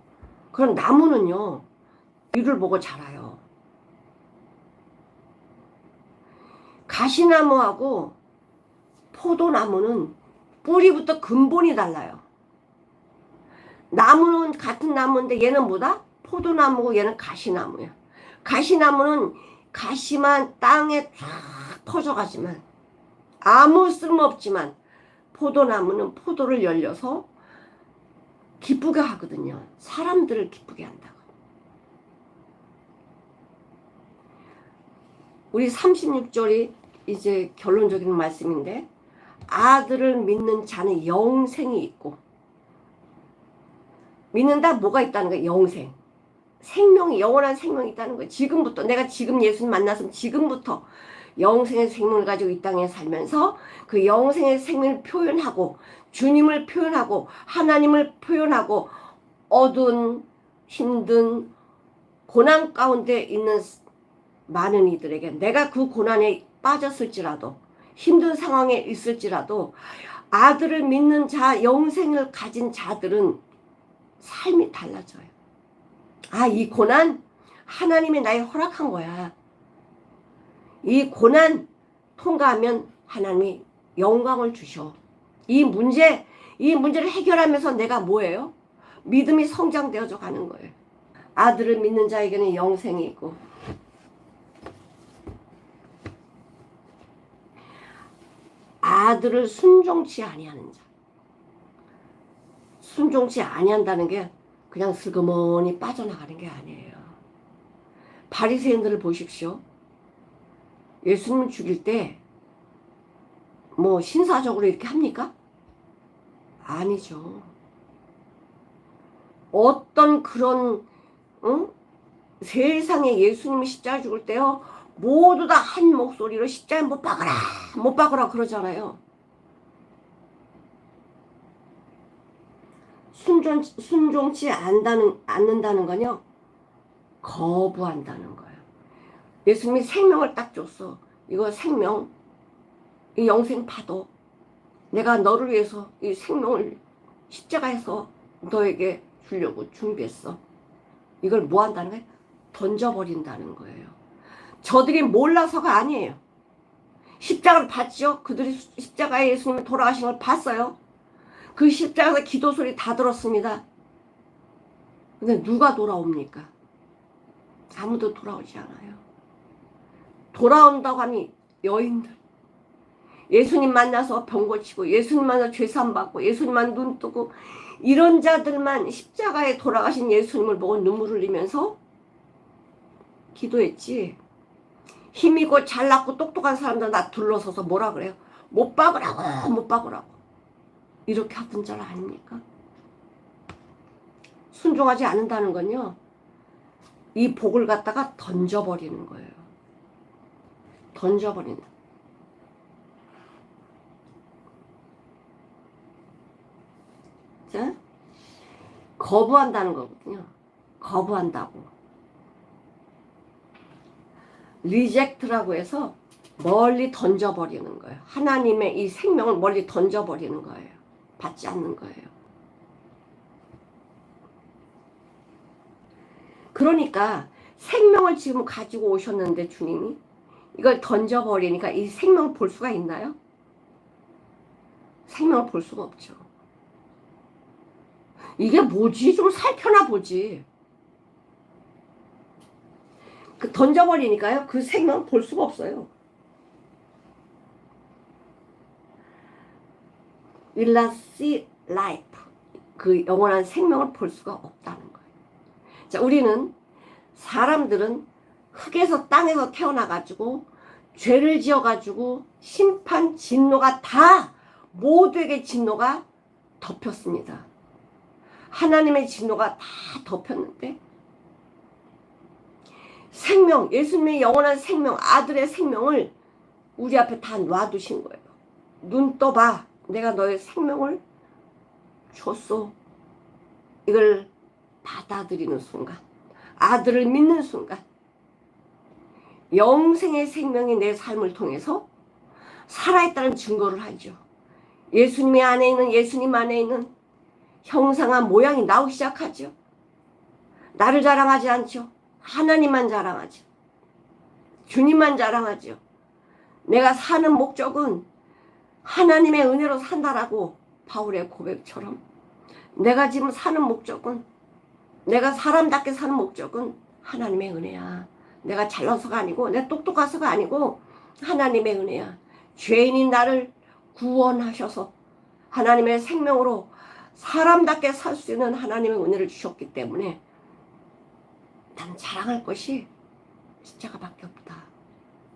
그럼 나무는요, 이를 보고 자라요. 가시나무하고 포도나무는 뿌리부터 근본이 달라요. 나무는 같은 나무인데 얘는 뭐다? 포도나무고 얘는 가시나무야. 가시나무는 가시만 땅에 쫙 퍼져가지만 아무 쓸모없지만 포도나무는 포도를 열려서 기쁘게 하거든요. 사람들을 기쁘게 한다고. 우리 36절이 이제 결론적인 말씀인데 아들을 믿는 자는 영생이 있고 믿는다 뭐가 있다는 거예요? 영생. 생명이 영원한 생명이 있다는 거예요. 지금부터 내가 지금 예수님 만났으면 지금부터 영생의 생명을 가지고 이 땅에 살면서 그 영생의 생명을 표현하고 주님을 표현하고 하나님을 표현하고 어두운 힘든 고난 가운데 있는 많은 이들에게 내가 그 고난에 빠졌을지라도 힘든 상황에 있을지라도 아들을 믿는 자 영생을 가진 자들은 삶이 달라져요. 아, 이 고난 하나님이 나에 허락한 거야. 이 고난 통과하면 하나님이 영광을 주셔. 이 문제를 해결하면서 내가 뭐예요? 믿음이 성장되어져 가는 거예요. 아들을 믿는 자에게는 영생이 있고 아들을 순종치 아니하는 자. 순종치 아니한다는 게 그냥 슬그머니 빠져나가는 게 아니에요. 바리새인들을 보십시오. 예수님 죽일 때 뭐 신사적으로 이렇게 합니까? 아니죠. 어떤 그런 세상에 예수님이 십자가 죽을 때요 모두 다 한 목소리로 십자가에 못 박아라 못 박아라 그러잖아요. 순종치 않는다는 건요 거부한다는 거예요. 예수님이 생명을 딱 줬어. 이거 생명, 이 영생 파도. 내가 너를 위해서 이 생명을 십자가에서 너에게 주려고 준비했어. 이걸 뭐 한다는 거예요? 던져버린다는 거예요. 저들이 몰라서가 아니에요. 십자가를 봤죠? 그들이 십자가에 예수님이 돌아가신 걸 봤어요. 그 십자가에서 기도 소리 다 들었습니다. 근데 누가 돌아옵니까? 아무도 돌아오지 않아요. 돌아온다고 하니 여인들. 예수님 만나서 병 고치고 예수님 만나서 죄산 받고 예수님만 눈 뜨고 이런 자들만 십자가에 돌아가신 예수님을 보고 눈물 흘리면서 기도했지. 힘있고 잘났고 똑똑한 사람들 나 둘러서서 뭐라 그래요? 못 박으라고 못 박으라고 이렇게 하던 줄 아닙니까? 순종하지 않는다는 건요, 이 복을 갖다가 던져버리는 거예요. 던져버린다. 자, 거부한다는 거거든요. 거부한다고. 리젝트라고 해서 멀리 던져버리는 거예요. 하나님의 이 생명을 멀리 던져버리는 거예요. 받지 않는 거예요. 그러니까 생명을 지금 가지고 오셨는데 주님이 이걸 던져버리니까 이 생명을 볼 수가 있나요? 생명을 볼 수가 없죠. 이게 뭐지? 좀 살펴나 보지. 그 던져버리니까요, 그 생명을 볼 수가 없어요. Will not see life. 그 영원한 생명을 볼 수가 없다는 거예요. 자, 우리는 사람들은 흙에서 땅에서 태어나가지고 죄를 지어가지고 심판 진노가 다 모두에게 진노가 덮였습니다. 하나님의 진노가 다 덮였는데 생명, 예수님의 영원한 생명, 아들의 생명을 우리 앞에 다 놔두신 거예요. 눈 떠봐. 내가 너의 생명을 줬어. 이걸 받아들이는 순간, 아들을 믿는 순간, 영생의 생명이 내 삶을 통해서 살아있다는 증거를 하죠. 예수님 안에 있는 형상한 모양이 나오기 시작하죠. 나를 자랑하지 않죠. 하나님만 자랑하죠. 주님만 자랑하죠. 내가 사는 목적은 하나님의 은혜로 산다라고 바울의 고백처럼 내가 지금 사는 목적은, 내가 사람답게 사는 목적은 하나님의 은혜야. 내가 잘나서가 아니고 내가 똑똑해서가 아니고 하나님의 은혜야. 죄인인 나를 구원하셔서 하나님의 생명으로 사람답게 살 수 있는 하나님의 은혜를 주셨기 때문에 나는 자랑할 것이 십자가밖에 없다.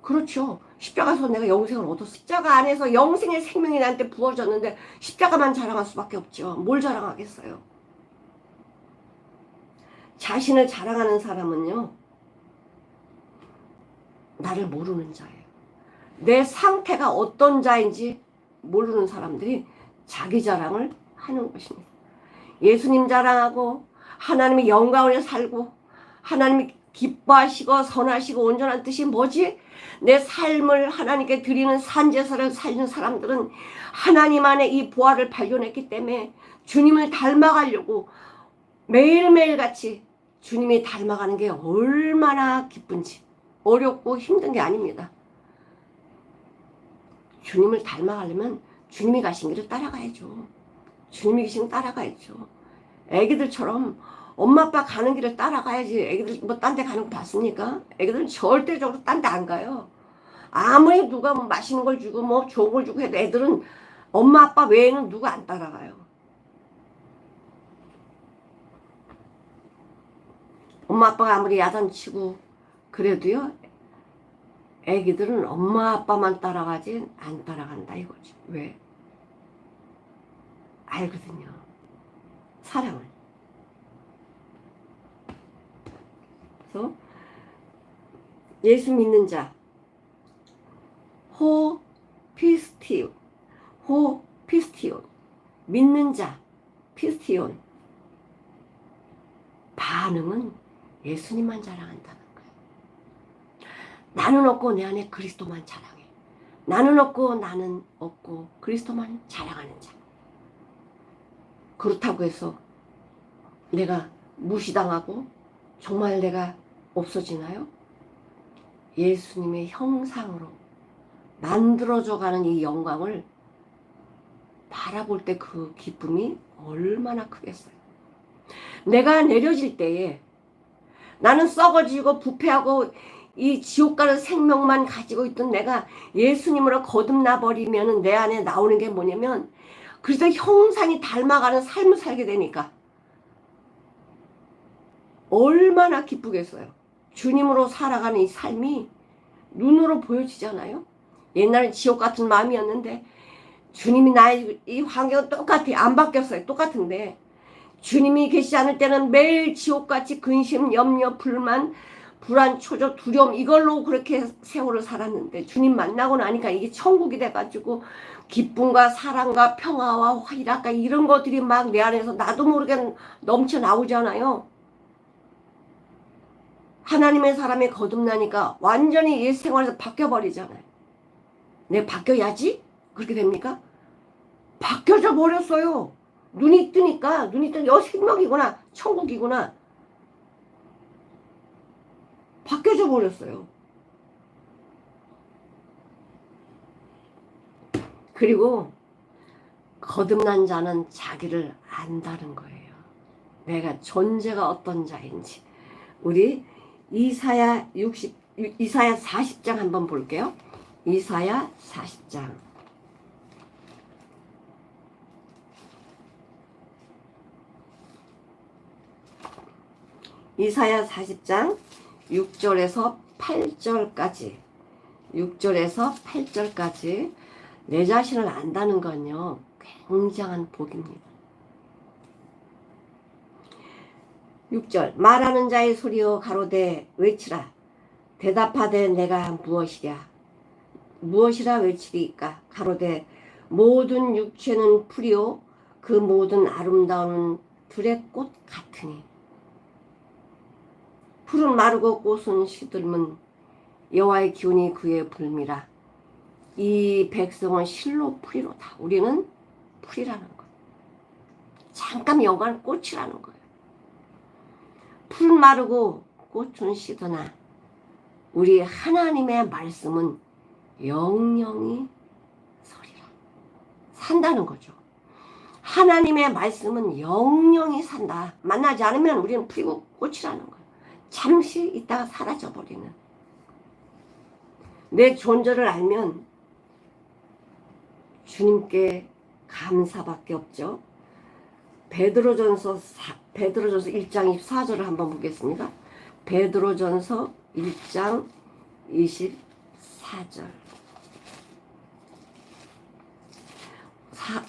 그렇죠. 십자가에서 내가 영생을 얻었어. 십자가 안에서 영생의 생명이 나한테 부어졌는데 십자가만 자랑할 수밖에 없죠. 뭘 자랑하겠어요. 자신을 자랑하는 사람은요, 나를 모르는 자예요. 내 상태가 어떤 자인지 모르는 사람들이 자기 자랑을 하는 것입니다. 예수님 자랑하고 하나님의 영광을 살고 하나님이 기뻐하시고 선하시고 온전한 뜻이 뭐지? 내 삶을 하나님께 드리는 산제사를 살리는 사람들은 하나님 안에 이 보화를 발견했기 때문에 주님을 닮아가려고 매일매일 같이 주님이 닮아가는 게 얼마나 기쁜지, 어렵고 힘든 게 아닙니다. 주님을 닮아가려면 주님이 가신 길을 따라가야죠. 주님이 계신 길 따라가야죠. 애기들처럼 엄마 아빠 가는 길을 따라가야지. 애기들 뭐 딴 데 가는 거 봤습니까? 애기들은 절대적으로 딴 데 안 가요. 아무리 누가 뭐 맛있는 걸 주고 뭐 좋은 걸 주고 해도 애들은 엄마 아빠 외에는 누가 안 따라가요. 엄마 아빠가 아무리 야단치고 그래도요, 애기들은 엄마 아빠만 따라가지 안 따라간다 이거지. 왜? 알거든요. 사랑을. 그래서 예수 믿는 자, 피스티온, 믿는 자, 피스티온. 반응은 예수님만 자랑한다는 거예요. 나는 없고 내 안에 그리스도만 자랑해. 나는 없고 나는 없고 그리스도만 자랑하는 자. 그렇다고 해서 내가 무시당하고 정말 내가 없어지나요? 예수님의 형상으로 만들어져 가는 이 영광을 바라볼 때 그 기쁨이 얼마나 크겠어요. 내가 내려질 때에 나는 썩어지고 부패하고 이 지옥 가는 생명만 가지고 있던 내가 예수님으로 거듭나 버리면 내 안에 나오는 게 뭐냐면, 그래서 형상이 닮아가는 삶을 살게 되니까 얼마나 기쁘겠어요. 주님으로 살아가는 이 삶이 눈으로 보여지잖아요. 옛날엔 지옥 같은 마음이었는데 주님이 나의 이 환경은 똑같아요. 안 바뀌었어요. 똑같은데 주님이 계시지 않을 때는 매일 지옥같이 근심, 염려, 불만, 불안, 초조, 두려움 이걸로 그렇게 세월을 살았는데 주님 만나고 나니까 이게 천국이 돼가지고 기쁨과 사랑과 평화와 희락과 이런 것들이 막 내 안에서 나도 모르게 넘쳐 나오잖아요. 하나님의 사람이 거듭나니까 완전히 옛 생활에서 바뀌어버리잖아요. 내 바뀌어야지? 그렇게 됩니까? 바뀌어져 버렸어요. 눈이 뜨니까 생명이구나, 천국이구나. 바뀌어져 버렸어요. 그리고 거듭난 자는 자기를 안다는 거예요. 내가 존재가 어떤 자인지. 우리 이사야 40장 한번 볼게요. 이사야 40장. 이사야 40장 6절에서 8절까지 6절에서 8절까지 내 자신을 안다는 건요 굉장한 복입니다. 6절 말하는 자의 소리여 가로되 외치라 대답하되 내가 무엇이랴 무엇이라 외치리까 가로되 모든 육체는 풀이요 그 모든 아름다운 들의 꽃 같으니 풀은 마르고 꽃은 시들면 여호와의 기운이 그의 불미라. 이 백성은 실로 풀이로다. 우리는 풀이라는 거예요. 잠깐 영광 꽃이라는 거예요. 풀은 마르고 꽃은 시드나 우리 하나님의 말씀은 영영이 서리라. 산다는 거죠. 하나님의 말씀은 영영이 산다. 만나지 않으면 우리는 풀이고 꽃이라는 거예요. 잠시 있다가 사라져버리는. 내 존재를 알면 주님께 감사밖에 없죠. 베드로전서 1장 24절을 한번 보겠습니다. 베드로전서 1장 24절.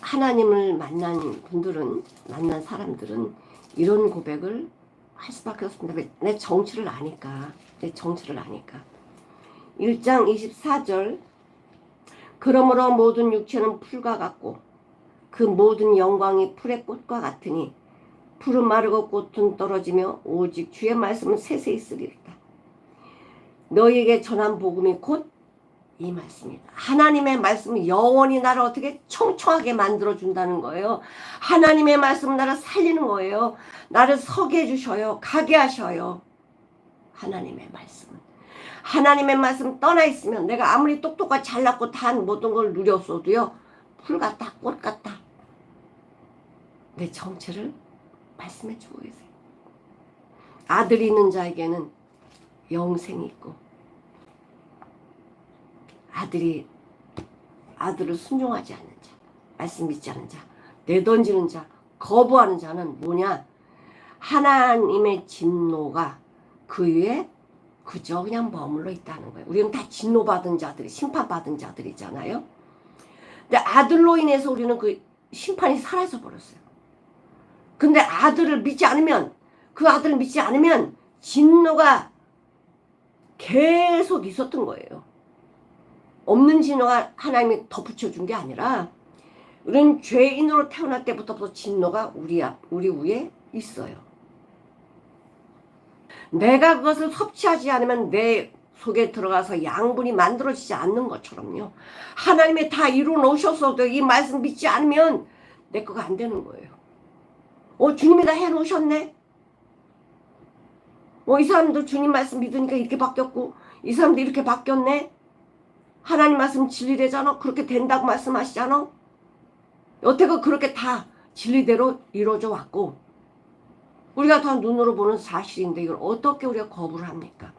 하나님을 만난 사람들은 이런 고백을 할 수밖에 없습니다. 내 정체를 아니까. 1장 24절. 그러므로 모든 육체는 풀과 같고 그 모든 영광이 풀의 꽃과 같으니 풀은 마르고 꽃은 떨어지며 오직 주의 말씀은 세세 있으리로다. 너희에게 전한 복음이 곧 이 말씀이다. 하나님의 말씀은 영원히 나를 어떻게 청청하게 만들어준다는 거예요. 하나님의 말씀은 나를 살리는 거예요. 나를 서게 해주셔요. 가게 하셔요. 하나님의 말씀은. 하나님의 말씀 떠나 있으면 내가 아무리 똑똑하고 잘났고 단 모든 걸 누렸어도요. 풀 같다, 꽃 같다. 내 정체를 말씀해 주고 계세요. 아들이 있는 자에게는 영생이 있고 아들을 순종하지 않는 자, 말씀 믿지 않는 자, 내던지는 자, 거부하는 자는 뭐냐? 하나님의 진노가 그 위에 그저 그냥 머물러 있다는 거예요. 우리는 다 진노받은 자들이, 심판받은 자들이잖아요. 근데 아들로 인해서 우리는 그 심판이 사라져 버렸어요. 근데 그 아들을 믿지 않으면 진노가 계속 있었던 거예요. 없는 진노가 하나님이 덧붙여준 게 아니라 우리는 죄인으로 태어날 때부터 진노가 우리 위에 있어요. 내가 그것을 섭취하지 않으면 내 속에 들어가서 양분이 만들어지지 않는 것처럼요. 하나님이 다 이루어 놓으셨어도 이 말씀 믿지 않으면 내 거가 안 되는 거예요. 주님이 다 해놓으셨네. 이 사람도 주님 말씀 믿으니까 이렇게 바뀌었고 이 사람도 이렇게 바뀌었네. 하나님 말씀 진리되잖아. 그렇게 된다고 말씀하시잖아. 여태껏 그렇게 다 진리대로 이루어져 왔고 우리가 다 눈으로 보는 사실인데 이걸 어떻게 우리가 거부를 합니까?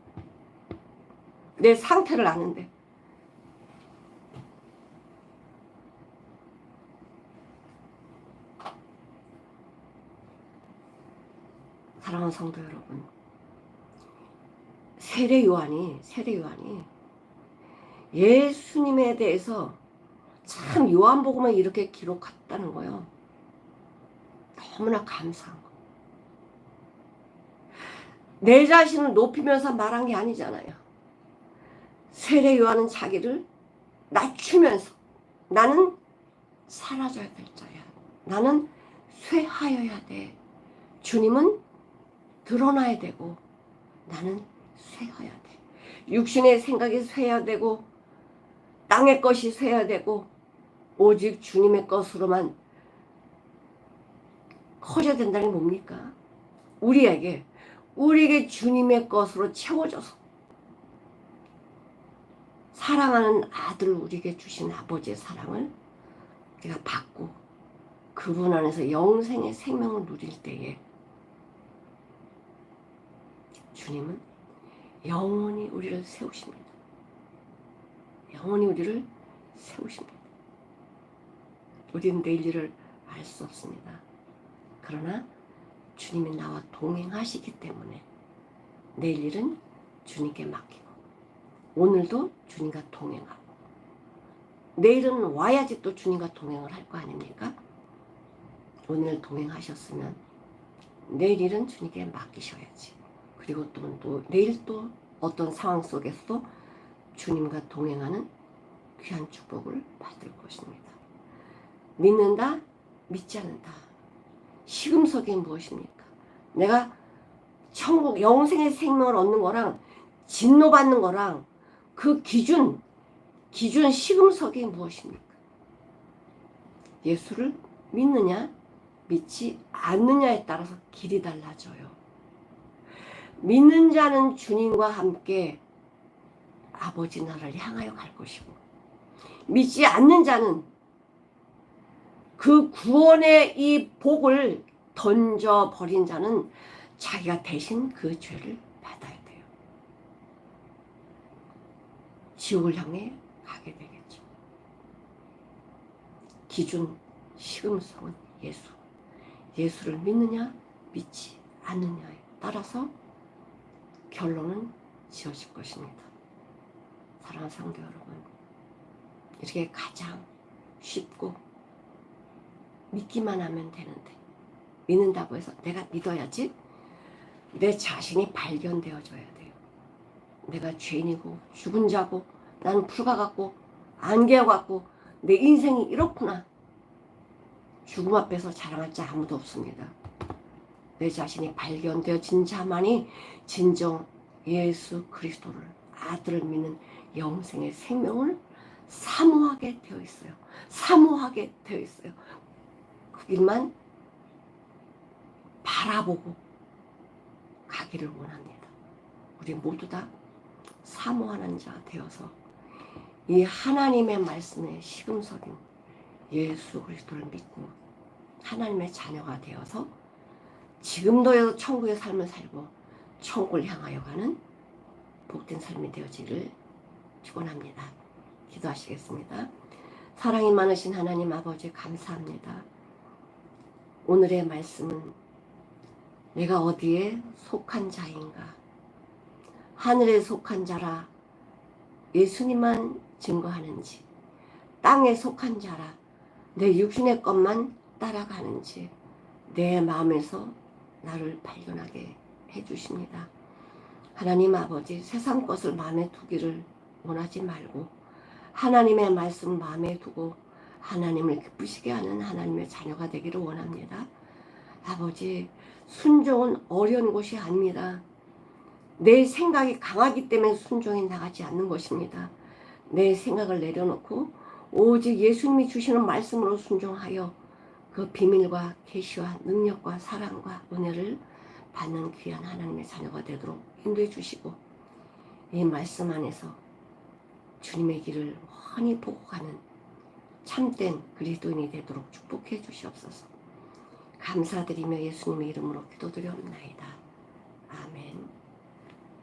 내 상태를 아는데. 사랑하는 성도 여러분, 세례 요한이 예수님에 대해서 참 요한복음에 이렇게 기록했다는 거예요. 너무나 감사한 거. 내 자신을 높이면서 말한 게 아니잖아요. 세례 요한은 자기를 낮추면서 나는 사라져야 될 자야. 나는 쇠하여야 돼. 주님은 드러나야 되고 나는 쇠해야 돼. 육신의 생각이 쇠해야 되고 땅의 것이 쇠해야 되고 오직 주님의 것으로만 커져야 된다는 게 뭡니까? 우리에게 주님의 것으로 채워져서 사랑하는 아들을 우리에게 주신 아버지의 사랑을 우리가 받고 그분 안에서 영생의 생명을 누릴 때에 주님은 영원히 우리를 세우십니다. 영원히 우리를 세우십니다. 우리는 내일 일을 알 수 없습니다. 그러나 주님이 나와 동행하시기 때문에 내일 일은 주님께 맡기고 오늘도 주님과 동행하고 내일은 와야지 또 주님과 동행을 할 거 아닙니까? 오늘 동행하셨으면 내일 일은 주님께 맡기셔야지. 그리고 또 내일 또 어떤 상황 속에서도 주님과 동행하는 귀한 축복을 받을 것입니다. 믿는다, 믿지 않는다. 시금석이 무엇입니까? 내가 천국 영생의 생명을 얻는 거랑 진노받는 거랑 그 기준 시금석이 무엇입니까? 예수를 믿느냐 믿지 않느냐에 따라서 길이 달라져요. 믿는 자는 주님과 함께 아버지 나라를 향하여 갈 것이고 믿지 않는 자는 그 구원의 이 복을 던져버린 자는 자기가 대신 그 죄를 받아야 돼요. 지옥을 향해 가게 되겠죠. 기준 시금석은 예수. 예수를 믿느냐 믿지 않느냐에 따라서 결론은 지어질 것입니다. 사랑하는 성도 여러분, 이렇게 가장 쉽고 믿기만 하면 되는데 믿는다고 해서 내가 믿어야지 내 자신이 발견되어져야 돼요. 내가 죄인이고 죽은 자고 나는 불과 같고 안개 같고 내 인생이 이렇구나. 죽음 앞에서 자랑할 자 아무도 없습니다. 내 자신이 발견되어진 자만이 진정 예수 그리스도를 아들을 믿는 영생의 생명을 사모하게 되어 있어요. 사모하게 되어 있어요. 그 길만 바라보고 가기를 원합니다. 우리 모두 다 사모하는 자 되어서 이 하나님의 말씀의 시금석인 예수 그리스도를 믿고 하나님의 자녀가 되어서 지금도 천국의 삶을 살고 천국을 향하여 가는 복된 삶이 되어지를 축원합니다. 기도하시겠습니다. 사랑이 많으신 하나님 아버지 감사합니다. 오늘의 말씀은 내가 어디에 속한 자인가? 하늘에 속한 자라 예수님만 증거하는지, 땅에 속한 자라 내 육신의 것만 따라가는지 내 마음에서 나를 발견하게 해주십니다. 하나님 아버지, 세상 것을 마음에 두기를 원하지 말고 하나님의 말씀 마음에 두고 하나님을 기쁘시게 하는 하나님의 자녀가 되기를 원합니다. 아버지, 순종은 어려운 것이 아닙니다. 내 생각이 강하기 때문에 순종이 나가지 않는 것입니다. 내 생각을 내려놓고 오직 예수님이 주시는 말씀으로 순종하여 그 비밀과 계시와 능력과 사랑과 은혜를 받는 귀한 하나님의 자녀가 되도록 인도해 주시고 이 말씀 안에서 주님의 길을 훤히 보고 가는 참된 그리스도인이 되도록 축복해 주시옵소서. 감사드리며 예수님의 이름으로 기도드리옵나이다. 아멘.